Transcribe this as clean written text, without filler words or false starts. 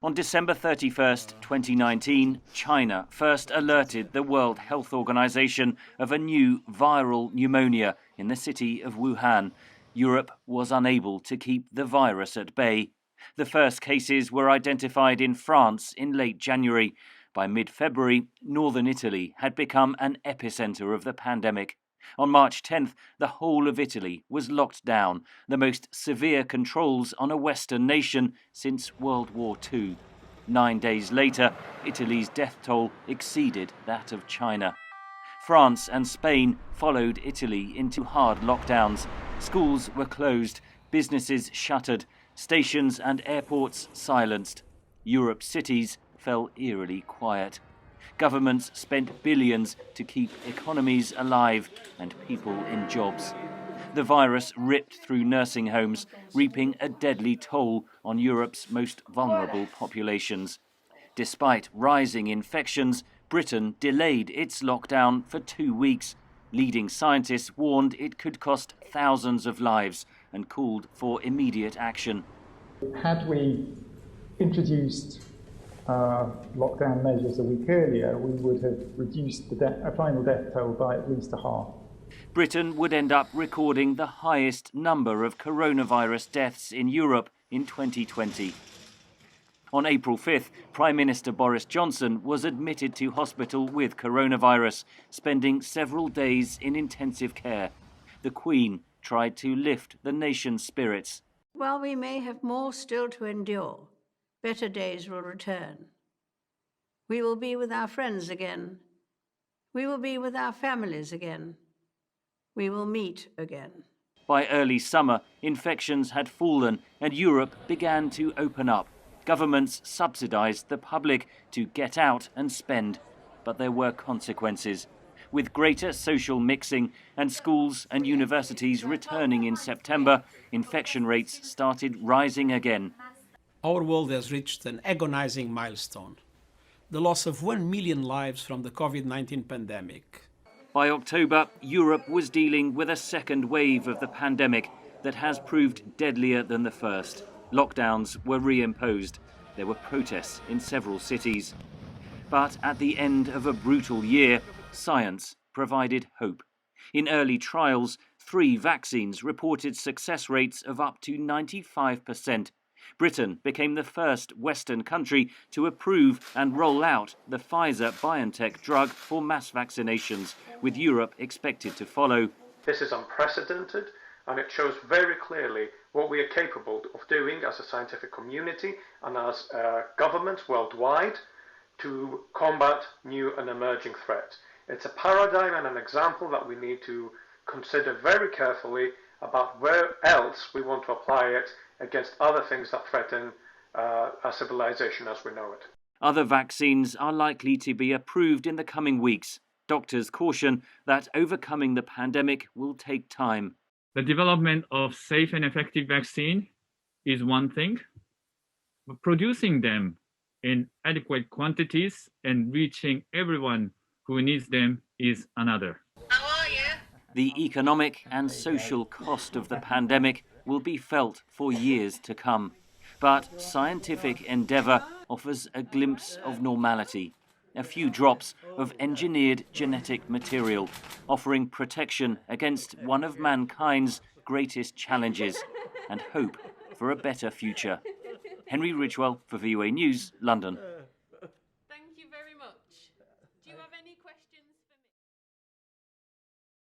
On December 31st, 2019, China first alerted the World Health Organization of a new viral pneumonia in the city of Wuhan. Europe was unable to keep the virus at bay. The first cases were identified in France in late January. By mid-February, northern Italy had become an epicenter of the pandemic. On March 10th, the whole of Italy was locked down, the most severe controls on a Western nation since World War II. 9 days later, Italy's death toll exceeded that of China. France and Spain followed Italy into hard lockdowns. Schools were closed, businesses shuttered, stations and airports silenced. Europe's cities fell eerily quiet. Governments spent billions to keep economies alive and people in jobs. The virus ripped through nursing homes, reaping a deadly toll on Europe's most vulnerable populations. Despite rising infections, Britain delayed its lockdown for 2 weeks. Leading scientists warned it could cost thousands of lives and called for immediate action. Had we introduced lockdown measures a week earlier, we would have reduced the final death toll by at least a half. Britain would end up recording the highest number of coronavirus deaths in Europe in 2020. On April 5th, Prime Minister Boris Johnson was admitted to hospital with coronavirus, spending several days in intensive care. The Queen tried to lift the nation's spirits. While we may have more still to endure, better days will return. We will be with our friends again. We will be with our families again. We will meet again. By early summer, infections had fallen and Europe began to open up. Governments subsidized the public to get out and spend. But there were consequences. With greater social mixing and schools and universities returning in September, infection rates started rising again. Our world has reached an agonizing milestone, the loss of 1 million lives from the COVID-19 pandemic. By October, Europe was dealing with a second wave of the pandemic that has proved deadlier than the first. Lockdowns were reimposed. There were protests in several cities. But at the end of a brutal year, science provided hope. In early trials, 3 vaccines reported success rates of up to 95%. Britain became the first Western country to approve and roll out the Pfizer-BioNTech drug for mass vaccinations, with Europe expected to follow. This is unprecedented, and it shows very clearly what we are capable of doing as a scientific community and as governments worldwide to combat new and emerging threats. It's a paradigm and an example that we need to consider very carefully about where else we want to apply it against other things that threaten our civilization as we know it. Other vaccines are likely to be approved in the coming weeks. Doctors caution that overcoming the pandemic will take time. The development of safe and effective vaccine is one thing, but producing them in adequate quantities and reaching everyone who needs them is another. How are you? The economic and social cost of the pandemic will be felt for years to come. But scientific endeavour offers a glimpse of normality. A few drops of engineered genetic material, offering protection against one of mankind's greatest challenges and hope for a better future. Henry Ridgewell for VOA News, London. Thank you very much. Do you have any questions?